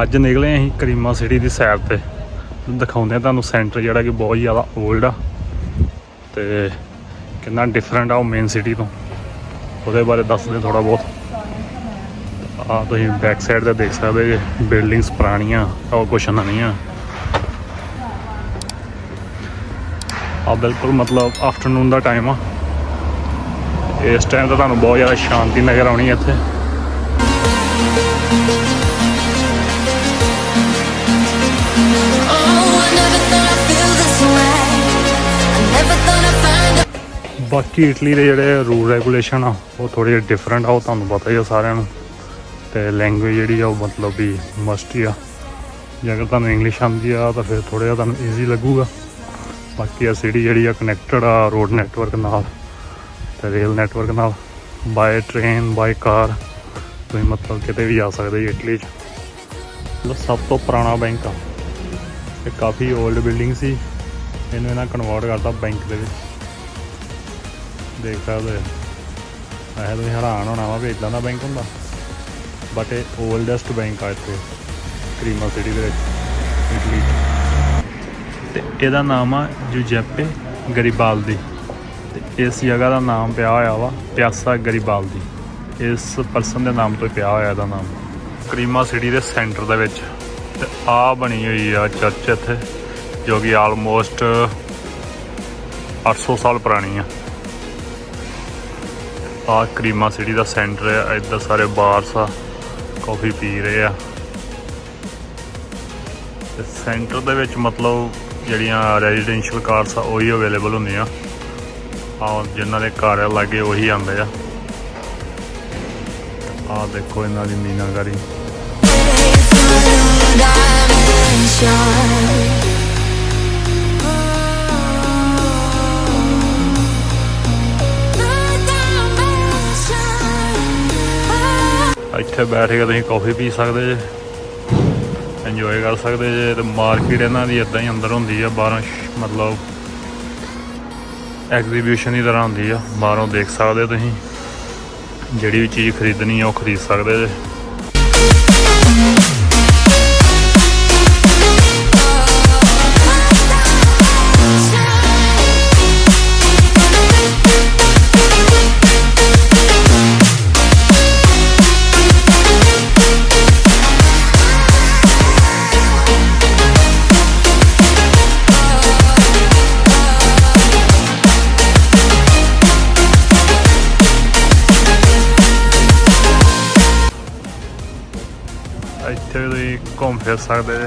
ਅੱਜ ਨਿਕਲੇ ਅਸੀਂ ਕਰੀਮਾ ਸਿਟੀ ਦੀ ਸੈਰ ਤੇ ਦਿਖਾਉਂਦੇ ਤੁਹਾਨੂੰ ਸੈਂਟਰ ਜਿਹੜਾ ਕਿ ਬਹੁਤ ਜ਼ਿਆਦਾ ਓਲਡ ਆ ਤੇ ਕਿੰਨਾ ਡਿਫਰੈਂਟ ਆ ਉਹ ਮੇਨ ਸਿਟੀ ਤੋਂ। ਉਹਦੇ ਬਾਰੇ ਦੱਸਦੇ ਥੋੜ੍ਹਾ ਬਹੁਤ। ਆ ਤੁਸੀਂ ਬੈਕ ਸਾਈਡ ਤੇ ਦੇਖ ਸਕਦੇ ਜੇ ਬਿਲਡਿੰਗਸ ਪੁਰਾਣੀਆਂ ਉਹ ਕੁਛ ਨਵੀਆਂ। ਆ ਬਿਲਕੁਲ ਮਤਲਬ ਆਫਟਰਨੂਨ ਦਾ ਟਾਈਮ ਆ। ਇਸ ਟਾਈਮ ਤਾਂ ਤੁਹਾਨੂੰ ਬਹੁਤ ਜ਼ਿਆਦਾ ਸ਼ਾਂਤੀ ਨਜ਼ਰ ਆਉਣੀ ਇੱਥੇ। ਬਾਕੀ ਇਟਲੀ ਦੇ ਜਿਹੜੇ ਰੂਲ ਰੈਗੂਲੇਸ਼ਨ ਆ ਉਹ ਥੋੜ੍ਹੇ ਜਿਹੇ ਡਿਫਰੈਂਟ ਆ, ਉਹ ਤੁਹਾਨੂੰ ਪਤਾ ਹੀ ਆ ਸਾਰਿਆਂ ਨੂੰ। ਅਤੇ ਲੈਂਗੁਏਜ ਜਿਹੜੀ ਆ ਉਹ ਮਤਲਬ ਵੀ ਮਸਟ ਹੀ ਆ। ਜੇ ਅਗਰ ਤੁਹਾਨੂੰ ਇੰਗਲਿਸ਼ ਆਉਂਦੀ ਆ ਤਾਂ ਫਿਰ ਥੋੜ੍ਹਾ ਜਿਹਾ ਤੁਹਾਨੂੰ ਈਜ਼ੀ ਲੱਗੂਗਾ। ਬਾਕੀ ਆ ਸਿਟੀ ਜਿਹੜੀ ਆ ਕਨੈਕਟਡ ਆ ਰੋਡ ਨੈਟਵਰਕ ਨਾਲ ਅਤੇ ਰੇਲ ਨੈਟਵਰਕ ਨਾਲ। ਬਾਏ ਟ੍ਰੇਨ ਬਾਏ ਕਾਰ ਤੁਸੀਂ ਮਤਲਬ ਕਿਤੇ ਵੀ ਜਾ ਸਕਦੇ ਜੀ ਇਟਲੀ 'ਚ। ਮਤਲਬ ਸਭ ਤੋਂ ਪੁਰਾਣਾ ਬੈਂਕ ਆ ਇਹ। ਕਾਫੀ ਓਲਡ ਬਿਲਡਿੰਗ ਸੀ, ਇਹਨੂੰ ਇਹਨਾਂ ਕਨਵਰਟ ਕਰਤਾ ਬੈਂਕ ਦੇ ਵਿੱਚ। ਦੇਖ ਸਕਦੇ ਵੈਸੇ ਤੁਸੀਂ ਹੈਰਾਨ ਹੋਣਾ ਵਾ ਵੀ ਇੱਦਾਂ ਦਾ ਬੈਂਕ ਹੁੰਦਾ, ਬਟ ਇਹ ਓਲਡੈਸਟ ਬੈਂਕ ਆ ਇੱਥੇ ਕਰੀਮਾ ਸਿਟੀ ਦੇ ਵਿੱਚ ਇਟਲੀ 'ਚ। ਅਤੇ ਇਹਦਾ ਨਾਮ ਆ ਜੂਜੈਪੇ ਗਰੀਬਾਲਦੀ ਅਤੇ ਇਸ ਜਗ੍ਹਾ ਦਾ ਨਾਮ ਪਿਆ ਹੋਇਆ ਵਾ ਪਿਆਸਾ ਗਰੀਬਾਲਦੀ। ਇਸ ਪਰਸਨ ਦੇ ਨਾਮ ਤੋਂ ਪਿਆ ਹੋਇਆ ਇਹਦਾ ਨਾਮ ਕਰੀਮਾ ਸਿਟੀ ਦੇ ਸੈਂਟਰ ਦੇ ਵਿੱਚ। ਅਤੇ ਆਹ ਬਣੀ ਹੋਈ ਆ ਚਰਚ ਇੱਥੇ ਜੋ ਕਿ ਆਲਮੋਸਟ 800 ਸਾਲ ਪੁਰਾਣੀ ਆ। ਆਹ ਕਰੀਮਾ ਸਿਟੀ ਦਾ ਸੈਂਟਰ ਆ। ਇੱਧਰ ਸਾਰੇ ਬਾਰਸ ਆ, ਕਾਫੀ ਪੀ ਰਹੇ ਆ। ਅਤੇ ਸੈਂਟਰ ਦੇ ਵਿੱਚ ਮਤਲਬ ਜਿਹੜੀਆਂ ਰੈਜ਼ੀਡੈਂਸ਼ੀਅਲ ਕਾਰਸ ਆ ਉਹੀ ਅਵੇਲੇਬਲ ਹੁੰਦੀਆਂ। ਆਹ ਜਿਨ੍ਹਾਂ ਦੇ ਘਰ ਆ ਲਾਗੇ ਉਹੀ ਆਉਂਦੇ ਆ। ਆਹ ਦੇਖੋ ਇਹਨਾਂ ਦੀ ਮੀਨਾਕਾਰੀ। ਇੱਥੇ ਬੈਠ ਕੇ ਤੁਸੀਂ ਕੌਫੀ ਪੀ ਸਕਦੇ ਜੇ, ਇੰਜੋਏ ਕਰ ਸਕਦੇ ਜੇ। ਅਤੇ ਮਾਰਕੀਟ ਇਹਨਾਂ ਦੀ ਇੱਦਾਂ ਹੀ ਅੰਦਰ ਹੁੰਦੀ ਆ, ਬਾਹਰੋਂ ਮਤਲਬ ਐਗਜ਼ੀਬਿਸ਼ਨ ਦੀ ਤਰ੍ਹਾਂ ਹੁੰਦੀ ਆ। ਬਾਹਰੋਂ ਦੇਖ ਸਕਦੇ ਤੁਸੀਂ ਜਿਹੜੀ ਵੀ ਚੀਜ਼ ਖਰੀਦਣੀ ਆ ਉਹ ਖਰੀਦ ਸਕਦੇ ਜੇ। ਇੱਥੇ ਵੀ ਤੁਸੀਂ ਘੁੰਮ ਫਿਰ ਸਕਦੇ ਜੇ।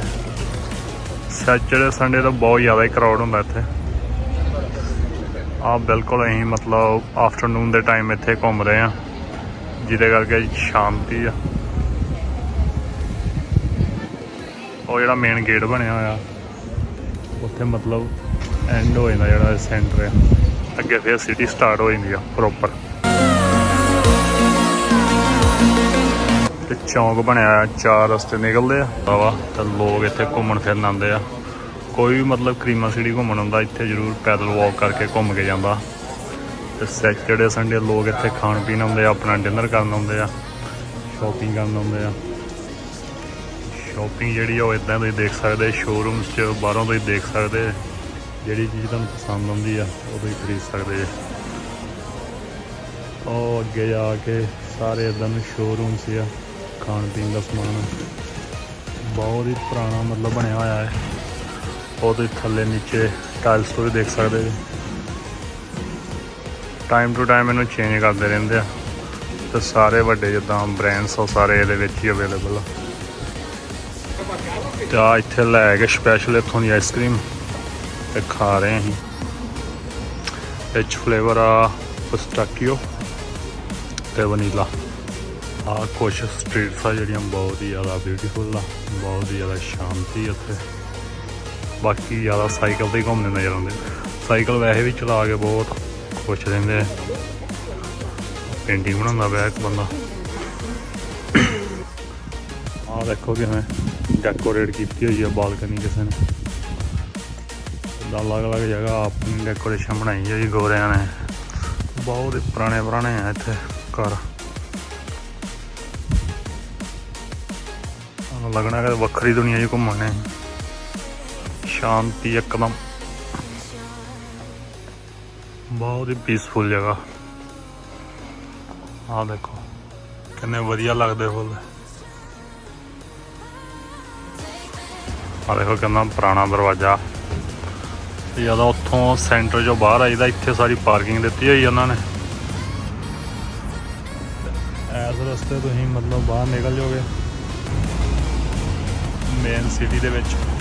ਸੈਚਰਡੇ ਸੰਡੇ ਤਾਂ ਬਹੁਤ ਜ਼ਿਆਦਾ ਹੀ ਕਰਾਊਡ ਹੁੰਦਾ ਇੱਥੇ। ਆਹ ਬਿਲਕੁਲ ਅਸੀਂ ਮਤਲਬ ਆਫਟਰਨੂਨ ਦੇ ਟਾਈਮ ਇੱਥੇ ਘੁੰਮ ਰਹੇ ਹਾਂ, ਜਿਹਦੇ ਕਰਕੇ ਸ਼ਾਂਤੀ ਆ। ਉਹ ਜਿਹੜਾ ਮੇਨ ਗੇਟ ਬਣਿਆ ਹੋਇਆ ਉੱਥੇ ਮਤਲਬ ਐਂਡ ਹੋ ਜਾਂਦਾ ਜਿਹੜਾ ਸੈਂਟਰ ਆ। ਅੱਗੇ ਫਿਰ ਸਿਟੀ ਸਟਾਰਟ ਹੋ ਜਾਂਦੀ ਆ ਪ੍ਰੋਪਰ। ਤੇ ਚੌਂਕ ਬਣਿਆ, 4 ਰਸਤੇ ਨਿਕਲਦੇ ਆ ਵਾ ਤੇ ਲੋਕ ਇੱਥੇ ਘੁੰਮਣ ਫਿਰਨ ਆਉਂਦੇ ਆ। ਕੋਈ ਵੀ ਮਤਲਬ ਕਰੀਮਾ ਸਿਟੀ ਘੁੰਮਣ ਆਉਂਦਾ ਇੱਥੇ ਜ਼ਰੂਰ ਪੈਦਲ ਵਾਕ ਕਰਕੇ ਘੁੰਮ ਕੇ ਜਾਂਦਾ। ਤੇ ਸੈਚਰਡੇ ਸੰਡੇ ਲੋਕ ਇੱਥੇ ਖਾਣ ਪੀਣ ਆਉਂਦੇ ਆ, ਆਪਣਾ ਡਿਨਰ ਕਰਨ ਆਉਂਦੇ ਆ, ਸ਼ੋਪਿੰਗ ਕਰਨ ਆਉਂਦੇ ਆ। ਸ਼ੋਪਿੰਗ ਜਿਹੜੀ ਆ ਉਹ ਇੱਦਾਂ ਤੁਸੀਂ ਦੇਖ ਸਕਦੇ ਸ਼ੋਰੂਮਸ 'ਚ, ਬਾਹਰੋਂ ਤੁਸੀਂ ਦੇਖ ਸਕਦੇ ਜਿਹੜੀ ਚੀਜ਼ ਤੁਹਾਨੂੰ ਪਸੰਦ ਆਉਂਦੀ ਆ ਉਹ ਤੁਸੀਂ ਖਰੀਦ ਸਕਦੇ ਜੇ। ਉਹ ਅੱਗੇ ਜਾ ਕੇ ਸਾਰੇ ਇੱਦਾਂ ਦੇ ਸ਼ੋਰੂਮਸ ਆ ਖਾਣ ਪੀਣ ਦਾ ਸਮਾਨ। ਬਹੁਤ ਹੀ ਪੁਰਾਣਾ ਮਤਲਬ ਬਣਿਆ ਹੋਇਆ ਹੈ। ਉਹ ਤੁਸੀਂ ਥੱਲੇ ਨੀਚੇ ਟਾਇਲਸ ਤੋਂ ਵੀ ਦੇਖ ਸਕਦੇ ਜੀ। ਟਾਈਮ ਟੂ ਟਾਈਮ ਇਹਨੂੰ ਚੇਂਜ ਕਰਦੇ ਰਹਿੰਦੇ ਆ ਅਤੇ ਸਾਰੇ ਵੱਡੇ ਜਿੱਦਾਂ ਬ੍ਰੈਂਡਸ ਉਹ ਸਾਰੇ ਇਹਦੇ ਵਿੱਚ ਹੀ ਅਵੇਲੇਬਲ ਆ। ਅਤੇ ਆਹ ਇੱਥੇ ਲੈ ਕੇ ਸਪੈਸ਼ਲ ਇੱਥੋਂ ਦੀ ਆਈਸਕ੍ਰੀਮ ਅਤੇ ਖਾ ਰਹੇ ਅਸੀਂ। ਵਿੱਚ ਫਲੇਵਰ ਆ ਪਿਸਟਾਚੀਓ ਅਤੇ ਵਨੀਲਾ। ਆਹ ਕੁਛ ਸਟਰੀਟਸ ਆ ਜਿਹੜੀਆਂ ਬਹੁਤ ਹੀ ਜ਼ਿਆਦਾ ਬਿਊਟੀਫੁੱਲ ਆ, ਬਹੁਤ ਹੀ ਜ਼ਿਆਦਾ ਸ਼ਾਂਤੀ ਉੱਥੇ। ਬਾਕੀ ਜ਼ਿਆਦਾ ਸਾਈਕਲ 'ਤੇ ਹੀ ਘੁੰਮਦੇ ਨਜ਼ਰ ਆਉਂਦੇ। ਸਾਈਕਲ ਵੈਸੇ ਵੀ ਚਲਾ ਕੇ ਬਹੁਤ ਖੁਸ਼ ਰਹਿੰਦੇ। ਪੇਂਟਿੰਗ ਬਣਾਉਂਦਾ ਪਿਆ ਇੱਕ ਬੰਦਾ। ਆਹ ਦੇਖੋ ਕਿਵੇਂ ਡੈਕੋਰੇਟ ਕੀਤੀ ਹੋਈ ਆ ਬਾਲਕਨੀ ਕਿਸੇ ਨੇ। ਅਲੱਗ ਅਲੱਗ ਜਗ੍ਹਾ ਆਪਣੀ ਡੈਕੋਰੇਸ਼ਨ ਬਣਾਈ ਹੋਈ ਗੋਰਿਆਂ ਨੇ। बहुत ही पुराने पुराने हैं इतने घर। लगना कि वक्री दुनिया च घूमने शांति एकदम बहुत ही पीसफुल जगह हाँ देखो कितने वधिया लगते फुल देखो कितना पुराना दरवाजा ज़्यादा उत्थों सेंटर जो बाहर आईदा इत्थे सारी पार्किंग दी हुई उन्होंने इस रस्ते तो ही मतलब बाहर निकल जाओगे मेन सिटी दे विच